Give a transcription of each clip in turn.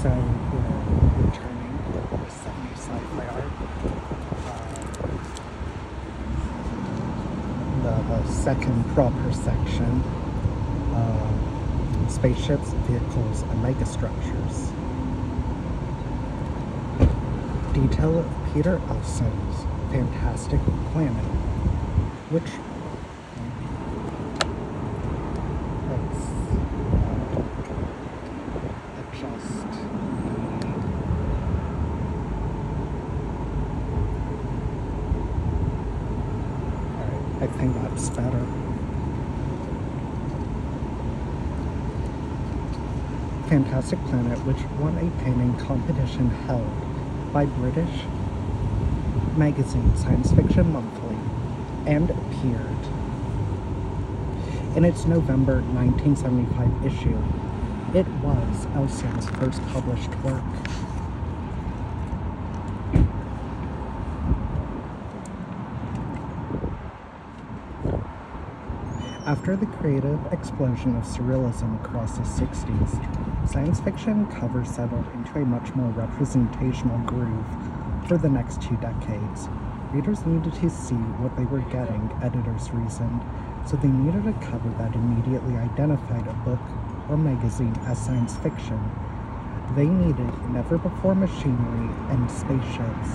So we're returning with 70s sci-fi art. The second proper section, spaceships, vehicles, and megastructures. Detail of Peter Elson's Fantastic Planet, which let's adjust I think that's better. Fantastic Planet, which won a painting competition held by British magazine Science Fiction Monthly and appeared in its November 1975 issue. It was Elson's first published work. After the creative explosion of surrealism across the 60s, science fiction covers settled into a much more representational groove for the next 2 decades. Readers needed to see what they were getting, editors reasoned, so they needed a cover that immediately identified a book or magazine as science fiction. They needed never-before machinery and spaceships.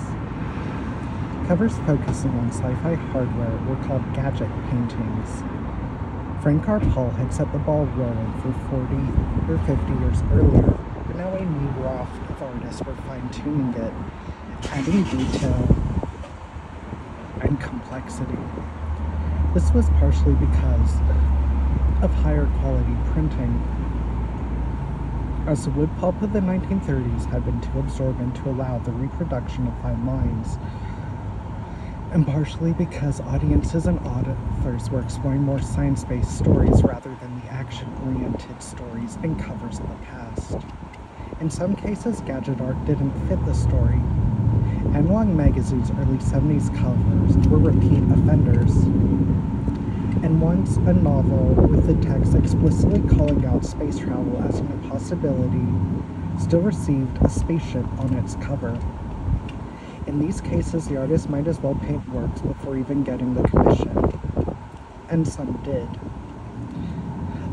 Covers focusing on sci-fi hardware were called gadget paintings. Frank R. Paul had set the ball rolling for 40 or 50 years earlier, but now a new raft of artists were fine-tuning it, adding detail and complexity. This was partially because of higher quality printing, as the wood pulp of the 1930s had been too absorbent to allow the reproduction of fine lines, and partially because audiences and authors were exploring more science-based stories rather than the action-oriented stories and covers of the past. In some cases, gadget art didn't fit the story. Analog Magazine's early 70s covers were repeat offenders, and once a novel with the text explicitly calling out space travel as an impossibility still received a spaceship on its cover. In these cases, the artist might as well paint works before even getting the commission, and some did.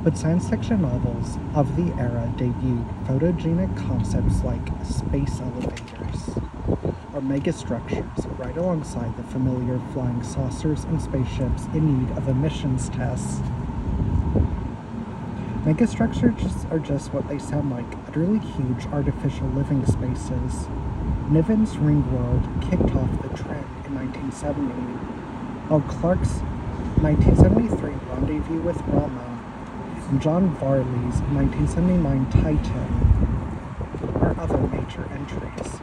But science fiction novels of the era debuted photogenic concepts like space elevators or megastructures right alongside the familiar flying saucers and spaceships in need of emissions tests. Megastructures are just what they sound like, utterly huge artificial living spaces. Niven's Ringworld kicked off the trend in 1970, while Clark's 1973 Rendezvous with Rama and John Varley's 1979 Titan are other major entries.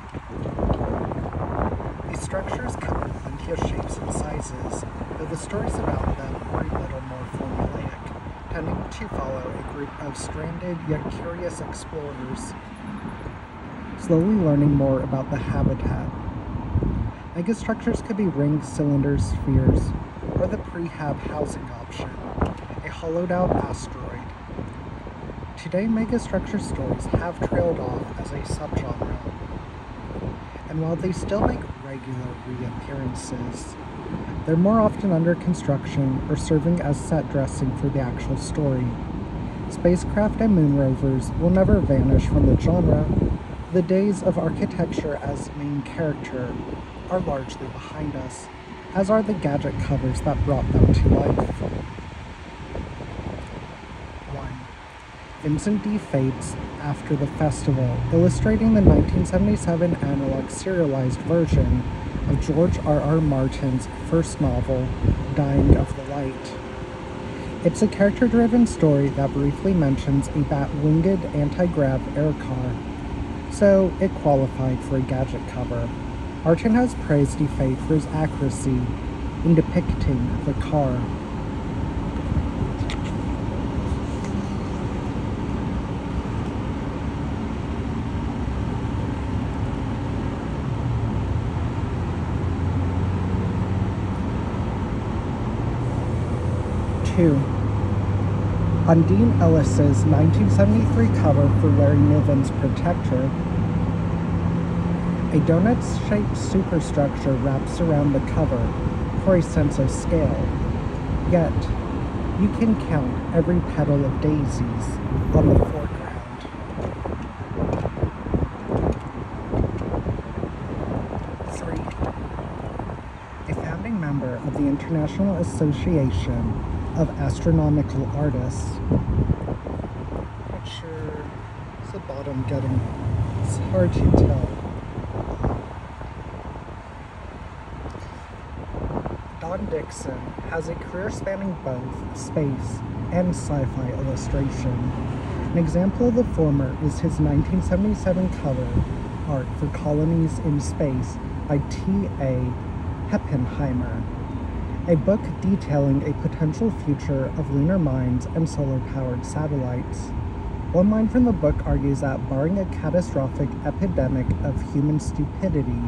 These structures come in plenty of shapes and sizes, though the stories about them are a little more formulaic, tending to follow a group of stranded yet curious explorers, slowly learning more about the habitat. Megastructures could be rings, cylinders, spheres, or the prehab housing option, a hollowed-out asteroid. Today, megastructure stories have trailed off as a subgenre, and while they still make regular reappearances, they're more often under construction or serving as set dressing for the actual story. Spacecraft and moon rovers will never vanish from the genre. The days of architecture as main character are largely behind us, as are the gadget covers that brought them to life. 1. Vincent D. Fates After the Festival, illustrating the 1977 analog serialized version of George R.R. Martin's first novel, Dying of the Light. It's a character-driven story that briefly mentions a bat-winged anti-grav air car, so it qualified for a gadget cover. Martin has praised DeFate for his accuracy in depicting the car. Two. On Dean Ellis's 1973 cover for Larry Niven's Protector, a donut-shaped superstructure wraps around the cover for a sense of scale. Yet, you can count every petal of daisies on the foreground. 3. A founding member of the International Association of Astronomical Artists. Not sure. Is the bottom getting? It's hard to tell. Don Dixon has a career spanning both space and sci-fi illustration. An example of the former is his 1977 cover art for Colonies in Space by T.A. Heppenheimer, a book detailing a potential future of lunar mines and solar-powered satellites. One line from the book argues that, barring a catastrophic epidemic of human stupidity,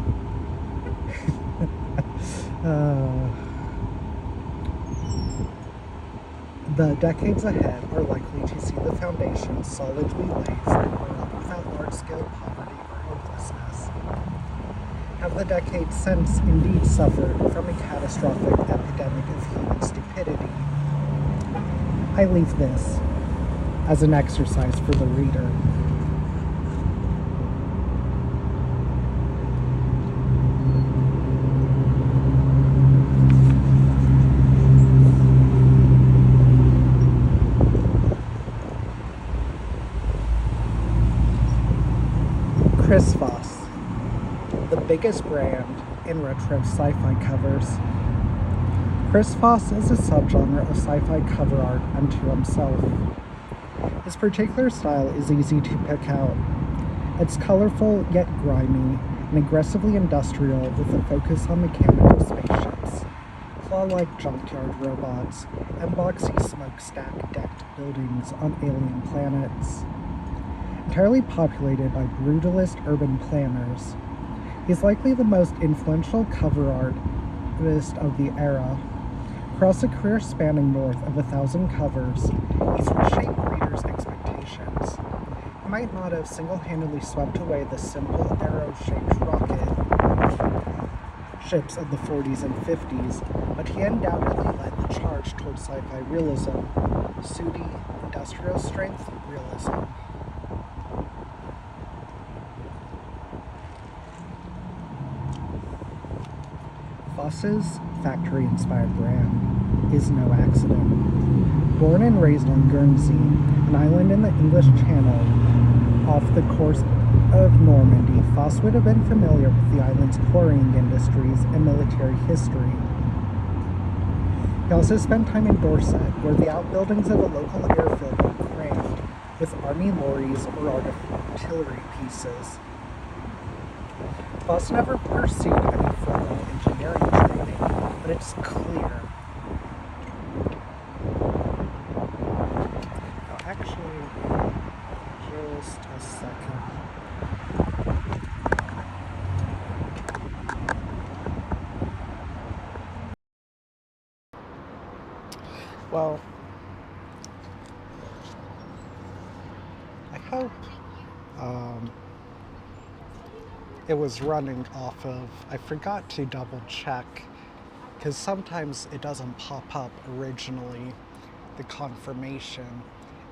the decades ahead are likely to see the foundation solidly laid for a world without large-scale poverty or hopelessness. Have the decades since indeed suffered from a catastrophic epidemic of human stupidity? I leave this as an exercise for the reader. Chris Voss, the biggest brand in retro sci-fi covers. Chris Voss is a subgenre of sci-fi cover art unto himself. His particular style is easy to pick out. It's colorful yet grimy and aggressively industrial with a focus on mechanical spaceships, claw-like junkyard robots, and boxy smokestack-decked buildings on alien planets. Entirely populated by brutalist urban planners, he's likely the most influential cover artist of the era. Across a career spanning north of 1,000 covers, he's reshaped readers' expectations. He might not have single-handedly swept away the simple arrow-shaped rocket ships of the 40s and 50s, but he undoubtedly led the charge towards sci-fi realism, sooty, industrial-strength realism. Voss's factory-inspired brand is no accident. Born and raised on Guernsey, an island in the English Channel off the coast of Normandy, Voss would have been familiar with the island's quarrying industries and military history. He also spent time in Dorset, where the outbuildings of a local airfield were crammed with army lorries or artillery pieces. Voss never pursued any formal engineering training, but it's clear. Oh, actually, just a second. Well, I hope it was running off of, I forgot to double check, because sometimes it doesn't pop up originally, the confirmation,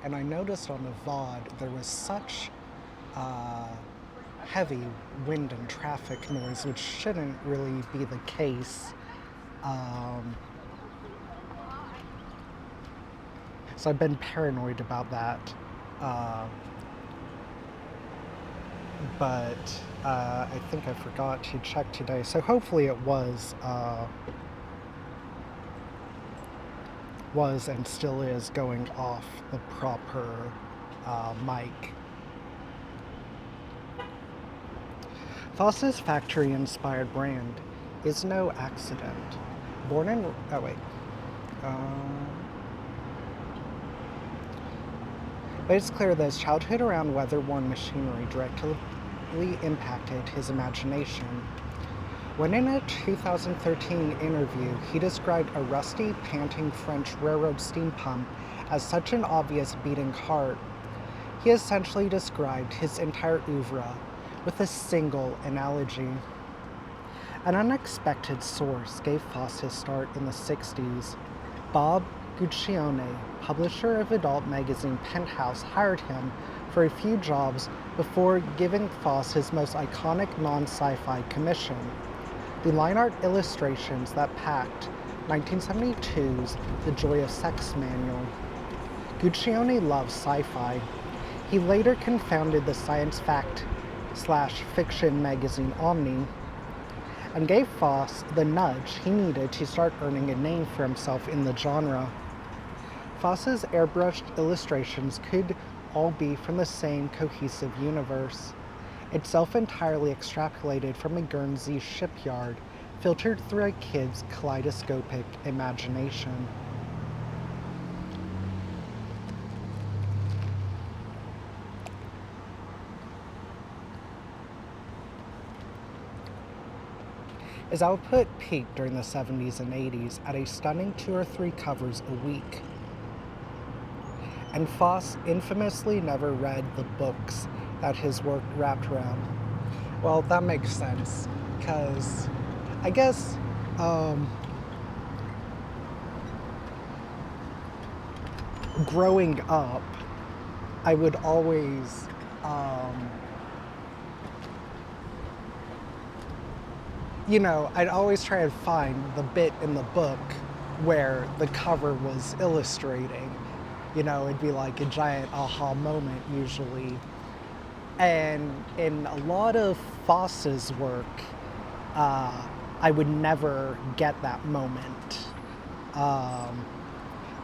and I noticed on the VOD there was such heavy wind and traffic noise, which shouldn't really be the case. So I've been paranoid about that. But I think I forgot to check today. So hopefully it was and still is going off the proper mic. Voss's factory-inspired brand is no accident. Born in... oh wait. But it's clear that his childhood around weather-worn machinery directly impacted his imagination. When in a 2013 interview, he described a rusty, panting French railroad steam pump as such an obvious beating heart, he essentially described his entire oeuvre with a single analogy. An unexpected source gave Foss his start in the 60s. Bob Guccione, publisher of adult magazine Penthouse, hired him for a few jobs before giving Foss his most iconic non-sci-fi commission, the line art illustrations that packed 1972's The Joy of Sex manual. Guccione loves sci-fi. He later co-founded the science fact/fiction magazine Omni, and gave Foss the nudge he needed to start earning a name for himself in the genre. Foss's airbrushed illustrations could all be from the same cohesive universe, itself entirely extrapolated from a Guernsey shipyard, filtered through a kid's kaleidoscopic imagination. His output peaked during the 70s and 80s at a stunning 2 or 3 covers a week. And Foss infamously never read the books that his work wrapped around. Well, that makes sense, because I guess growing up, I would always I'd always try and find the bit in the book where the cover was illustrating. It'd be like a giant aha moment usually. And in a lot of Foss's work, I would never get that moment.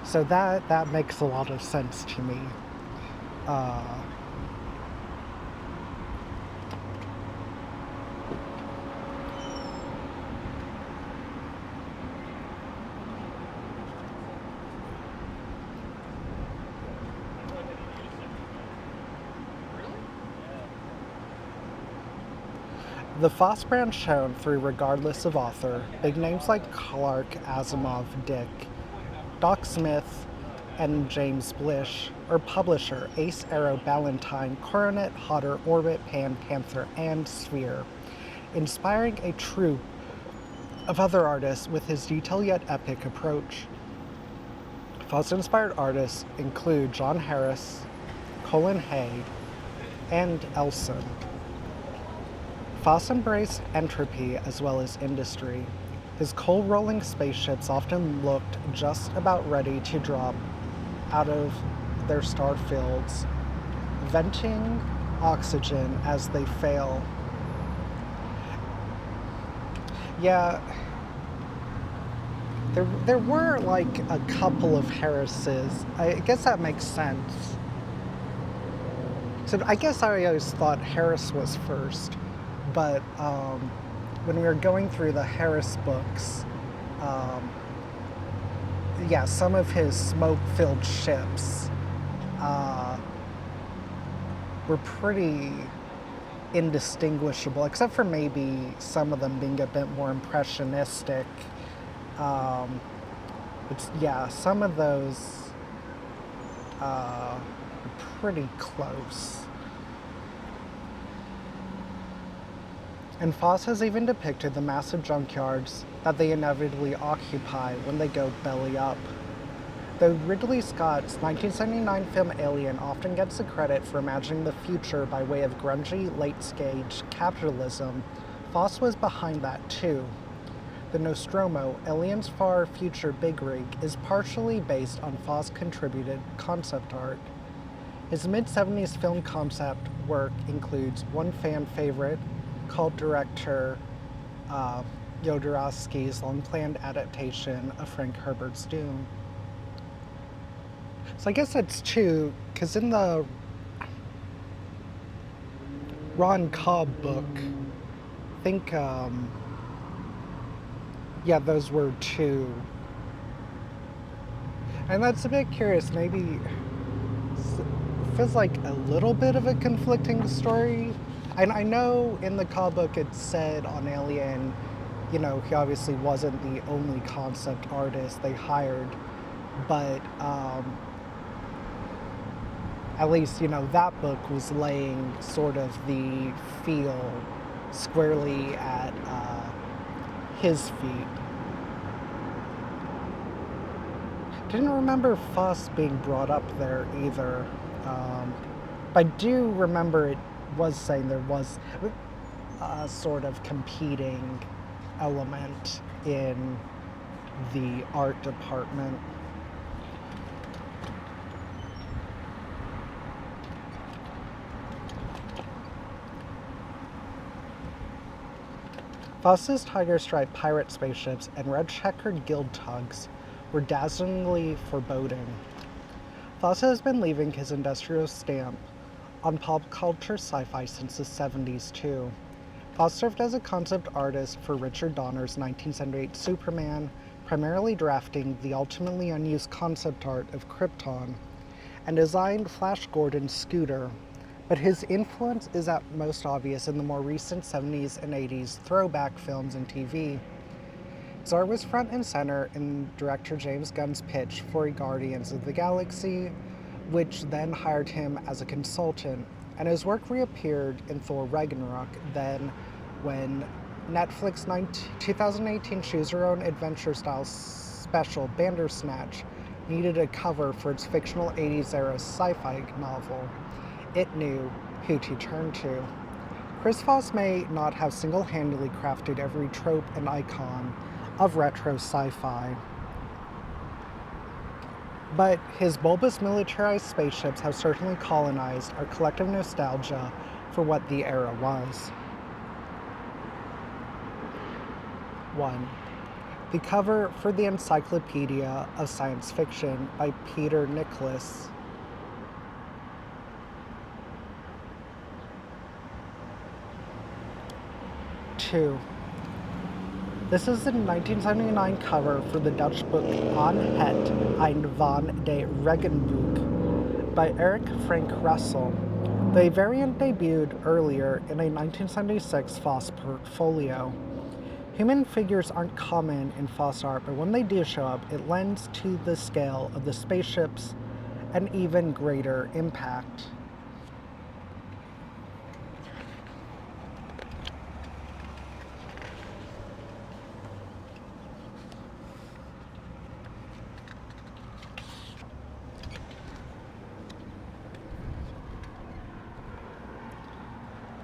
So that makes a lot of sense to me. The Foss brand shone through regardless of author. Big names like Clark, Asimov, Dick, Doc Smith, and James Blish, or publisher Ace, Arrow, Ballantine, Coronet, Hodder, Orbit, Pan, Panther, and Sphere, inspiring a troupe of other artists with his detailed yet epic approach. Foss-inspired artists include John Harris, Colin Hay, and Elson. Foss embraced entropy as well as industry. His coal-rolling spaceships often looked just about ready to drop out of their star fields, venting oxygen as they fail. Yeah, there were like a couple of Harrises. I guess that makes sense. So I guess I always thought Harris was first. But when we were going through the Harris books, some of his smoke-filled ships were pretty indistinguishable, except for maybe some of them being a bit more impressionistic. Some of those are pretty close. And Foss has even depicted the massive junkyards that they inevitably occupy when they go belly up. Though Ridley Scott's 1979 film Alien often gets the credit for imagining the future by way of grungy, late-stage capitalism, Foss was behind that too. The Nostromo, Alien's far future big rig, is partially based on Foss-contributed concept art. His mid-70s film concept work includes one fan favorite, cult director Jodorowsky's long-planned adaptation of Frank Herbert's Dune. So I guess that's two, because in the Ron Cobb book, I think, those were two. And that's a bit curious, maybe it feels like a little bit of a conflicting story. And I know in the Cobb book it said on Alien, he obviously wasn't the only concept artist they hired, but At least, that book was laying sort of the feel squarely at his feet. Didn't remember Foss being brought up there either. But I do remember it was saying there was a sort of competing element in the art department. Foss's tiger-striped pirate spaceships and red-checkered guild tugs were dazzlingly foreboding. Foss has been leaving his industrial stamp on pop culture sci-fi since the 70s, too. Foss served as a concept artist for Richard Donner's 1978 Superman, primarily drafting the ultimately unused concept art of Krypton, and designed Flash Gordon's Scooter, but his influence is at most obvious in the more recent 70s and 80s throwback films and TV. His art was front and center in director James Gunn's pitch for Guardians of the Galaxy, which then hired him as a consultant, and his work reappeared in Thor Ragnarok then when Netflix 2018 Choose Your Own Adventure style special Bandersnatch needed a cover for its fictional 80s era sci-fi novel. It knew who to turn to. Chris Foss may not have single-handedly crafted every trope and icon of retro sci-fi, but his bulbous militarized spaceships have certainly colonized our collective nostalgia for what the era was. 1. The cover for the Encyclopedia of Science Fiction by Peter Nicholas. 2. This is the 1979 cover for the Dutch book Aan het Eind van de Regenboog by Eric Frank Russell. The variant debuted earlier in a 1976 Foss portfolio. Human figures aren't common in Foss art, but when they do show up, it lends to the scale of the spaceships an even greater impact.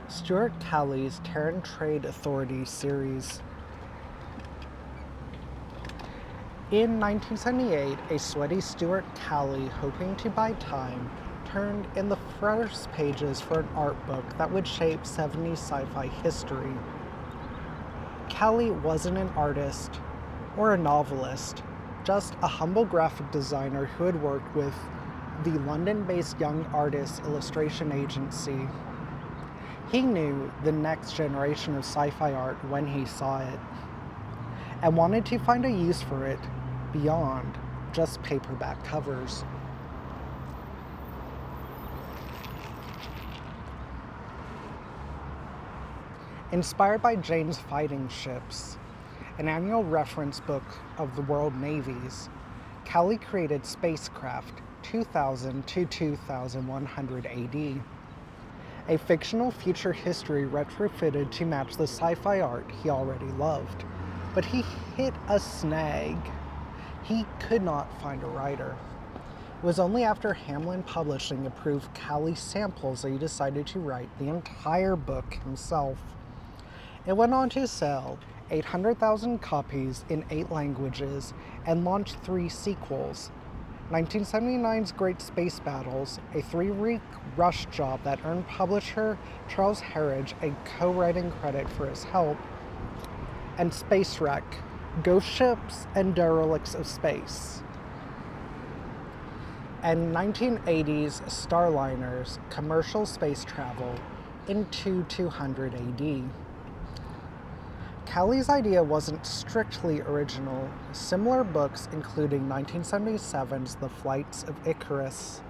Stuart Calley's Terran Trade Authority series. In 1978, a sweaty Stuart Calley, hoping to buy time, turned in the first pages for an art book that would shape 70s sci-fi history. Calley wasn't an artist or a novelist, just a humble graphic designer who had worked with the London-based Young Artists Illustration Agency. He knew the next generation of sci-fi art when he saw it, and wanted to find a use for it beyond just paperback covers. Inspired by Jane's Fighting Ships, an annual reference book of the world navies, Calley created Spacecraft 2000 to 2100 AD. A fictional future history retrofitted to match the sci-fi art he already loved. But he hit a snag. He could not find a writer. It was only after Hamlin Publishing approved Calley's samples that he decided to write the entire book himself. It went on to sell 800,000 copies in 8 languages and launched 3 sequels. 1979's Great Space Battles, a 3-week rush job that earned publisher Charles Harridge a co-writing credit for his help, and Space Wreck, Ghost Ships and Derelicts of Space, and 1980's Starliner's commercial space travel into 200 AD. Calley's idea wasn't strictly original. Similar books, including 1977's The Flights of Icarus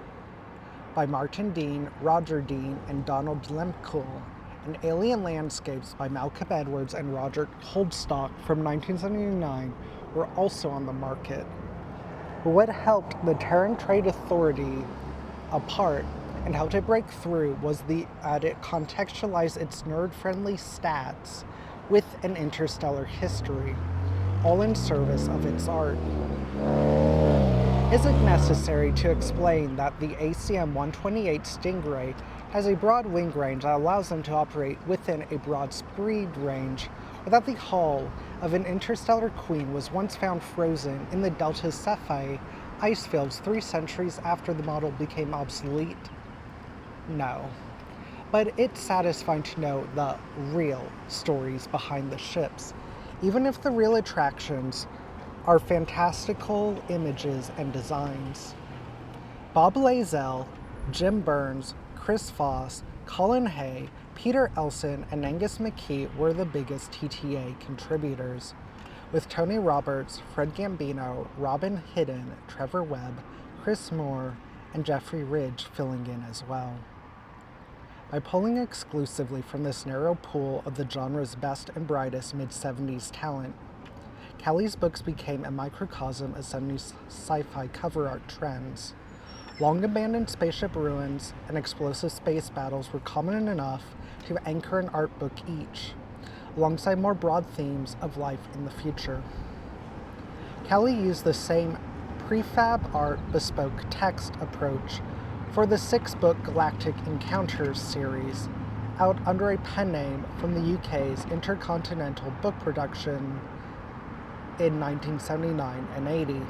by Martin Dean, Roger Dean, and Donald Lemkuhl, and Alien Landscapes by Malcolm Edwards and Roger Holdstock from 1979 were also on the market. But what helped the Terran Trade Authority apart and helped it break through was that it contextualized its nerd-friendly stats with an interstellar history, all in service of its art. Is it necessary to explain that the ACM-128 Stingray has a broad wing range that allows them to operate within a broad speed range, or that the hull of an interstellar queen was once found frozen in the Delta Cephei ice fields 3 centuries after the model became obsolete? No. But it's satisfying to know the real stories behind the ships, even if the real attractions are fantastical images and designs. Bob Lazell, Jim Burns, Chris Foss, Colin Hay, Peter Elson, and Angus McKee were the biggest TTA contributors, with Tony Roberts, Fred Gambino, Robin Hidden, Trevor Webb, Chris Moore, and Jeffrey Ridge filling in as well. By pulling exclusively from this narrow pool of the genre's best and brightest mid-70s talent, Callie's books became a microcosm of 70s sci-fi cover art trends. Long-abandoned spaceship ruins and explosive space battles were common enough to anchor an art book each, alongside more broad themes of life in the future. Callie used the same prefab art bespoke text approach for the 6-book Galactic Encounters series, out under a pen name from the UK's Intercontinental Book Production in 1979 and 80.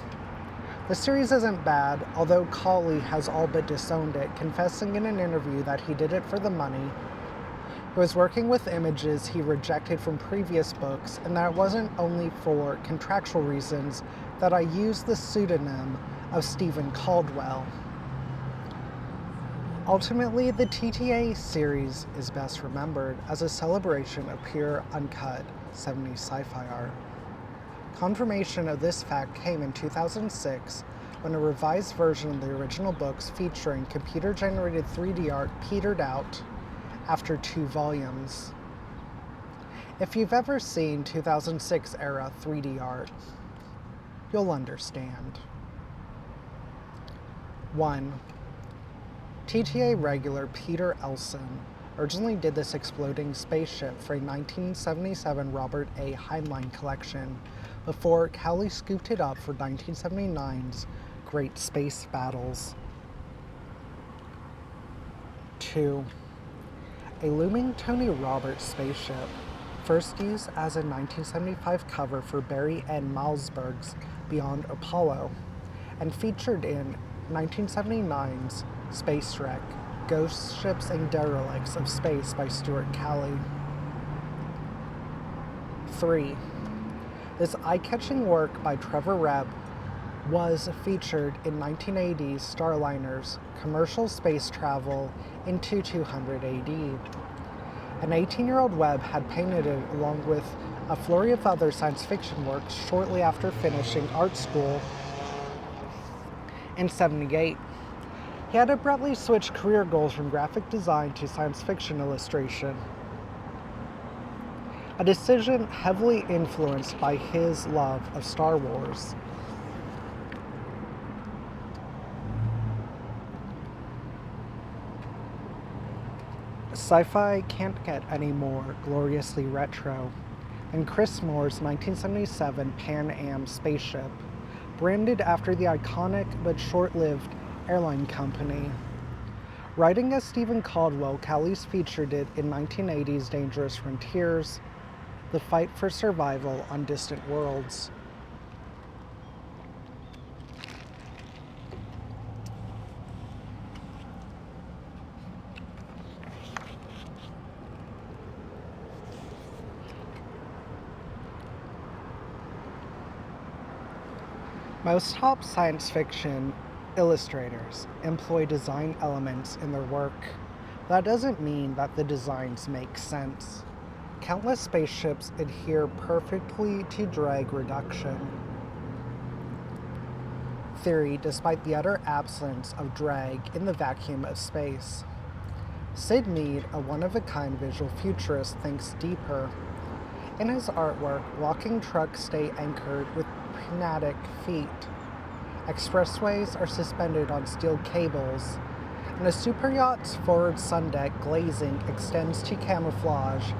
The series isn't bad, although Cawley has all but disowned it, confessing in an interview that he did it for the money. He was working with images he rejected from previous books, and that it wasn't only for contractual reasons that I used the pseudonym of Stephen Caldwell. Ultimately, the TTA series is best remembered as a celebration of pure, uncut 70s sci-fi art. Confirmation of this fact came in 2006 when a revised version of the original books featuring computer-generated 3D art petered out after 2 volumes. If you've ever seen 2006 era 3D art, you'll understand. 1. TTA regular Peter Elson originally did this exploding spaceship for a 1977 Robert A. Heinlein collection before Cowley scooped it up for 1979's Great Space Battles. 2. A looming Tony Roberts spaceship, first used as a 1975 cover for Barry N. Malzberg's Beyond Apollo, and featured in 1979's Space Wreck, Ghost Ships and Derelicts of Space by Stuart Calley. 3. This eye-catching work by Trevor Webb was featured in 1980's Starliner's commercial space travel in 2200 AD. An 18-year-old Webb had painted it along with a flurry of other science fiction works shortly after finishing art school in 78. He had abruptly switched career goals from graphic design to science fiction illustration, a decision heavily influenced by his love of Star Wars. Sci-fi can't get any more gloriously retro than Chris Moore's 1977 Pan Am spaceship, branded after the iconic but short-lived airline company. Writing as Stephen Caldwell, Cowley's featured it in 1980's Dangerous Frontiers, The Fight for Survival on Distant Worlds. Most top science fiction illustrators employ design elements in their work. That doesn't mean that the designs make sense. Countless spaceships adhere perfectly to drag reduction theory despite the utter absence of drag in the vacuum of space. Sid Mead, a one-of-a-kind visual futurist, thinks deeper. In his artwork, walking trucks stay anchored with pneumatic feet. Expressways are suspended on steel cables, and a superyacht's forward sun deck glazing extends to camouflage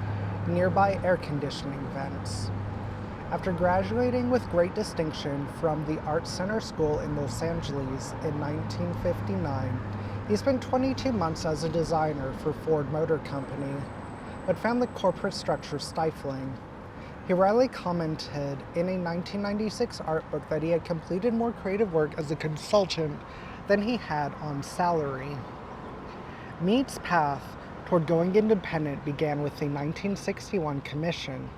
nearby air conditioning vents. After graduating with great distinction from the Art Center School in Los Angeles in 1959, he spent 22 months as a designer for Ford Motor Company, but found the corporate structure stifling. He wryly commented in a 1996 art book that he had completed more creative work as a consultant than he had on salary. Mead's path toward going independent began with a 1961 commission.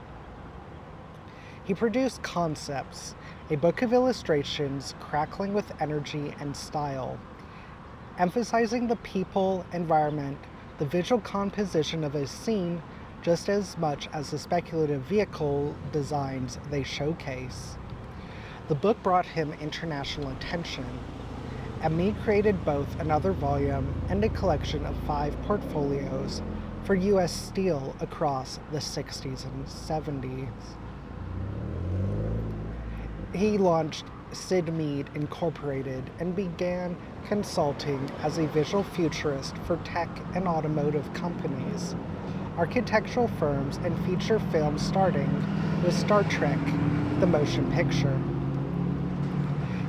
He produced Concepts, a book of illustrations crackling with energy and style, emphasizing the people, environment, the visual composition of a scene just as much as the speculative vehicle designs they showcase. The book brought him international attention, and Mead created both another volume and a collection of 5 portfolios for U.S. Steel across the 60s and 70s. He launched Sid Mead Incorporated and began consulting as a visual futurist for tech and automotive companies, architectural firms, and feature films starting with Star Trek, the motion picture.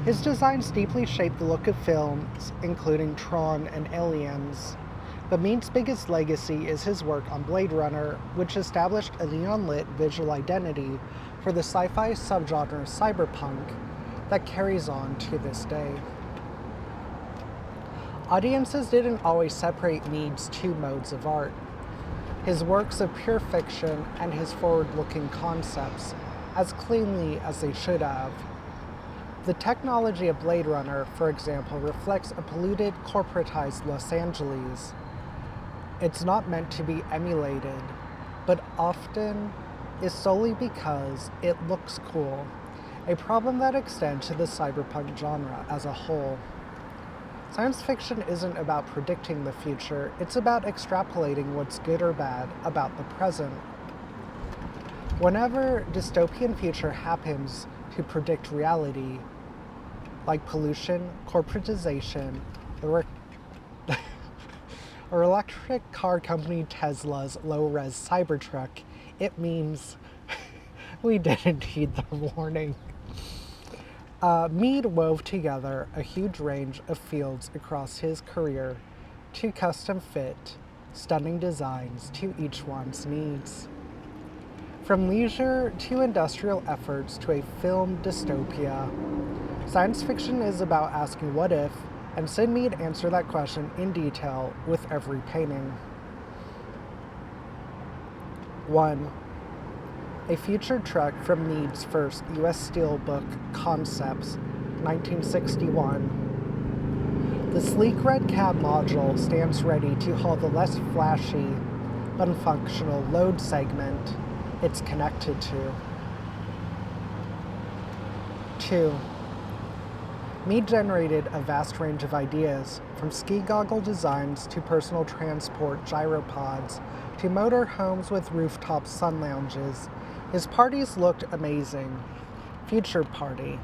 His designs deeply shaped the look of films, including Tron and Aliens. But Mead's biggest legacy is his work on Blade Runner, which established a neon-lit visual identity for the sci-fi subgenre cyberpunk that carries on to this day. Audiences didn't always separate Mead's two modes of art, his works of pure fiction and his forward-looking concepts, as cleanly as they should have. The technology of Blade Runner, for example, reflects a polluted, corporatized Los Angeles. It's not meant to be emulated, but often is solely because it looks cool, a problem that extends to the cyberpunk genre as a whole. Science fiction isn't about predicting the future, it's about extrapolating what's good or bad about the present. Whenever dystopian future happens to predict reality, like pollution, corporatization, or electric car company Tesla's low-res Cybertruck, it means we didn't heed the warning. Mead wove together a huge range of fields across his career to custom fit stunning designs to each one's needs. From leisure to industrial efforts to a film dystopia, science fiction is about asking what if, and Sid Mead answered that question in detail with every painting. 1. A featured truck from Mead's first U.S. Steel book, Concepts, 1961. The sleek red cab module stands ready to haul the less flashy, unfunctional load segment it's connected to. 2. Mead generated a vast range of ideas, from ski goggle designs to personal transport gyropods to motor homes with rooftop sun lounges. His parties looked amazing. Future Party,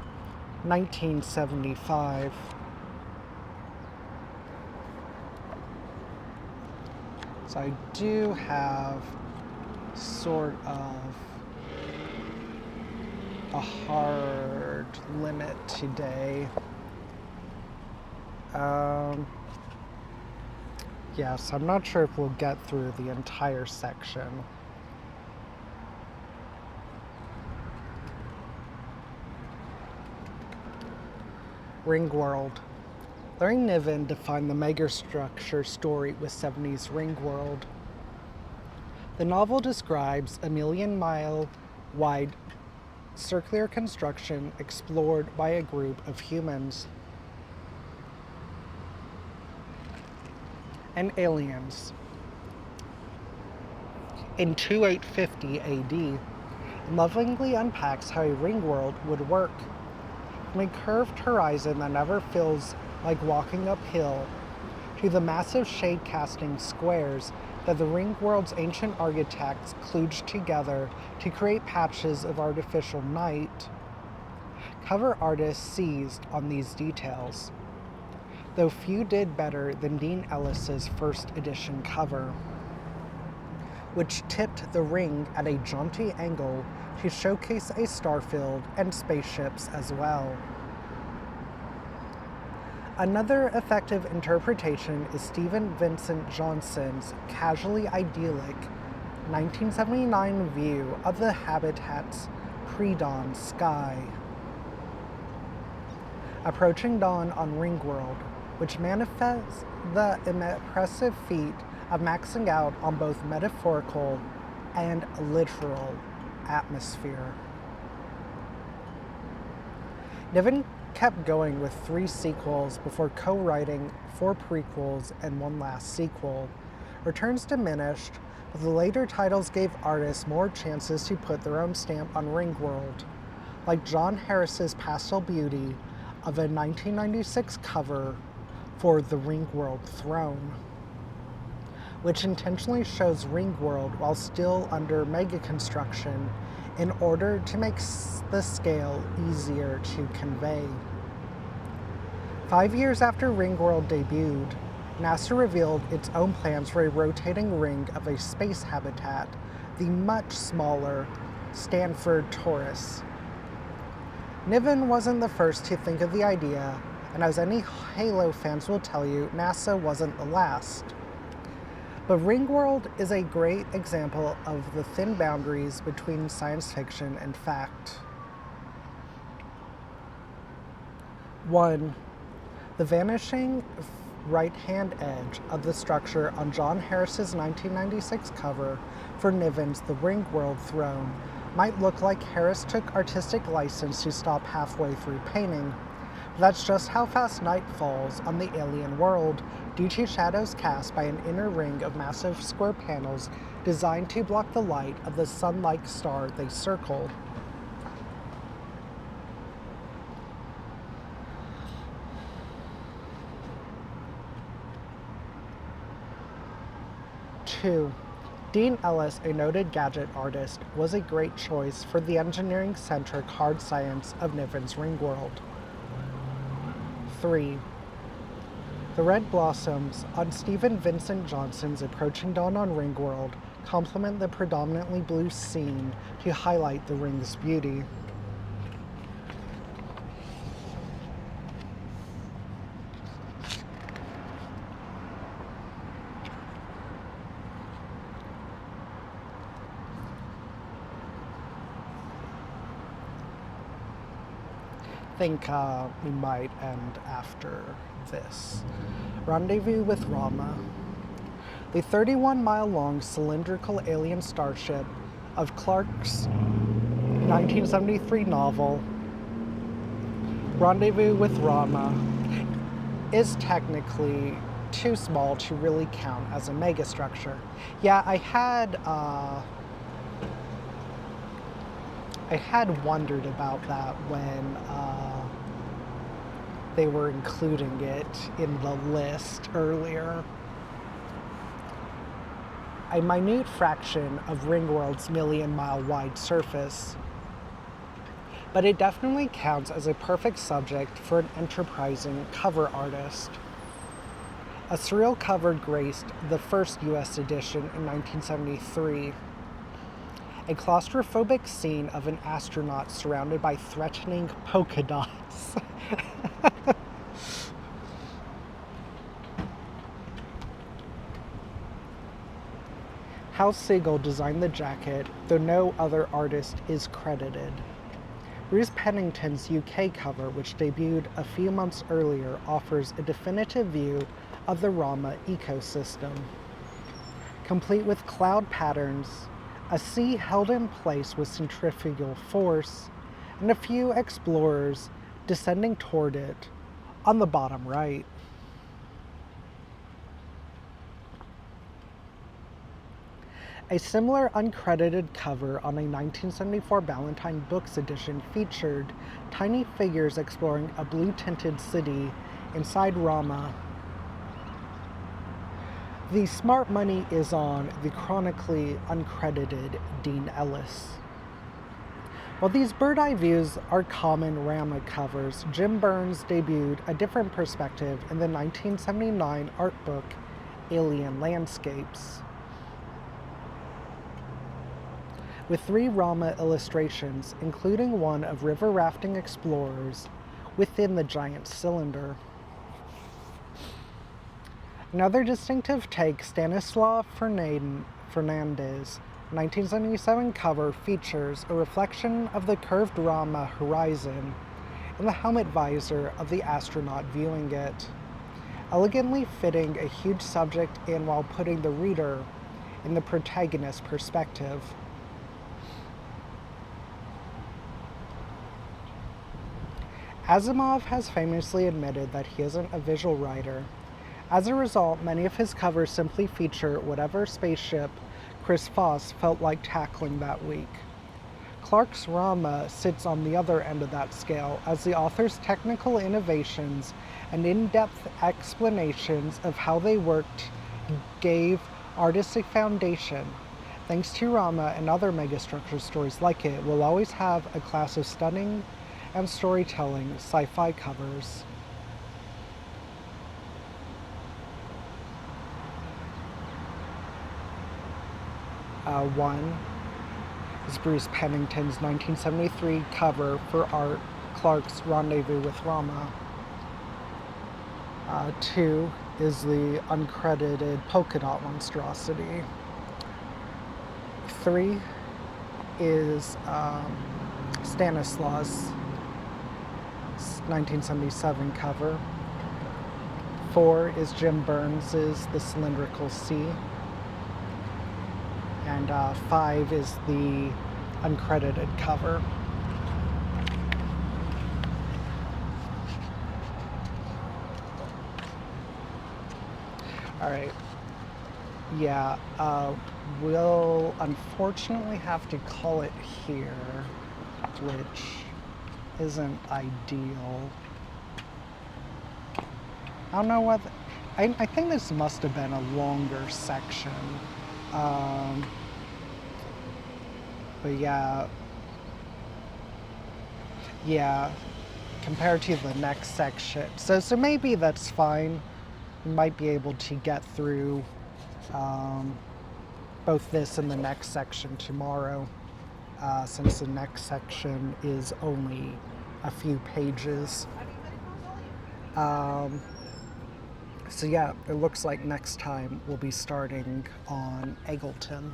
1975. So I do have sort of a hard limit today. Yes, I'm not sure if we'll get through the entire section. Ringworld. Larry Niven defined the megastructure story with 70s Ringworld. The novel describes a 1,000,000-mile wide circular construction explored by a group of humans and aliens. In 2850 AD, lovingly unpacks how a ring world would work. From a curved horizon that never feels like walking uphill, to the massive shade-casting squares that the ring world's ancient architects kludged together to create patches of artificial night, cover artists seized on these details. though few did better than Dean Ellis's first edition cover, which tipped the ring at a jaunty angle to showcase a starfield and spaceships as well. Another effective interpretation is Stephen Vincent Johnson's casually idyllic 1979 view of the habitat's pre-dawn sky. Approaching dawn on Ringworld, which manifests the impressive feat of maxing out on both metaphorical and literal atmosphere. Niven kept going with 3 sequels before co-writing 4 prequels and 1 last sequel. Returns diminished, but the later titles gave artists more chances to put their own stamp on Ringworld, like John Harris's pastel beauty of a 1996 cover for the Ringworld throne, which intentionally shows Ringworld while still under mega construction in order to make the scale easier to convey. 5 years after Ringworld debuted, NASA revealed its own plans for a rotating ring of a space habitat, the much smaller Stanford Torus. Niven wasn't the first to think of the idea, and as any Halo fans will tell you, NASA wasn't the last. But Ringworld is a great example of the thin boundaries between science fiction and fact. 1. The vanishing right-hand edge of the structure on John Harris's 1996 cover for Niven's The Ringworld throne might look like Harris took artistic license to stop halfway through painting. That's just how fast night falls on the alien world, due to shadows cast by an inner ring of massive square panels designed to block the light of the sun-like star they circle. Two, Dean Ellis, a noted gadget artist, was a great choice for the engineering-centric hard science of Niven's Ringworld. 3. The red blossoms on Stephen Vincent Johnson's Approaching Dawn on Ringworld complement the predominantly blue scene to highlight the ring's beauty. I think we might end after this. Rendezvous with Rama. The 31-mile-long cylindrical alien starship of Clarke's 1973 novel, Rendezvous with Rama, is technically too small to really count as a megastructure. Yeah, I had wondered about that when they were including it in the list earlier. A minute fraction of Ringworld's million-mile-wide surface, but it definitely counts as a perfect subject for an enterprising cover artist. A surreal cover graced the first US edition in 1973. A claustrophobic scene of an astronaut surrounded by threatening polka dots. Hal Siegel designed the jacket, though no other artist is credited. Bruce Pennington's UK cover, which debuted a few months earlier, offers a definitive view of the Rama ecosystem, complete with cloud patterns, a sea held in place with centrifugal force, and a few explorers descending toward it on the bottom right. A similar uncredited cover on a 1974 Ballantine Books edition featured tiny figures exploring a blue-tinted city inside Rama. The smart money is on the chronically uncredited Dean Ellis. While these bird-eye views are common Rama covers, Jim Burns debuted a different perspective in the 1979 art book Alien Landscapes, with 3 Rama illustrations, including one of river rafting explorers within the giant cylinder. Another distinctive take, Stanislaw Fernandez' 1977 cover features a reflection of the curved Rama horizon in the helmet visor of the astronaut viewing it, elegantly fitting a huge subject in while putting the reader in the protagonist's perspective. Asimov has famously admitted that he isn't a visual writer. As a result, many of his covers simply feature whatever spaceship Chris Foss felt like tackling that week. Clark's Rama sits on the other end of that scale, as the author's technical innovations and in-depth explanations of how they worked gave artists a foundation. Thanks to Rama and other megastructure stories like it, we'll always have a class of stunning and storytelling sci-fi covers. One is Bruce Pennington's 1973 cover for Art Clark's Rendezvous with Rama. 2 is the uncredited polka dot monstrosity. 3 is Stanislaus' 1977 cover. 4 is Jim Burns's The Cylindrical Sea. And 5 is the uncredited cover. All right. Yeah, we'll unfortunately have to call it here, which isn't ideal. I don't know what. I think this must have been a longer section. But yeah, compared to the next section. So maybe that's fine. We might be able to get through both this and the next section tomorrow, since the next section is only a few pages. So yeah, it looks like next time we'll be starting on Eggleton.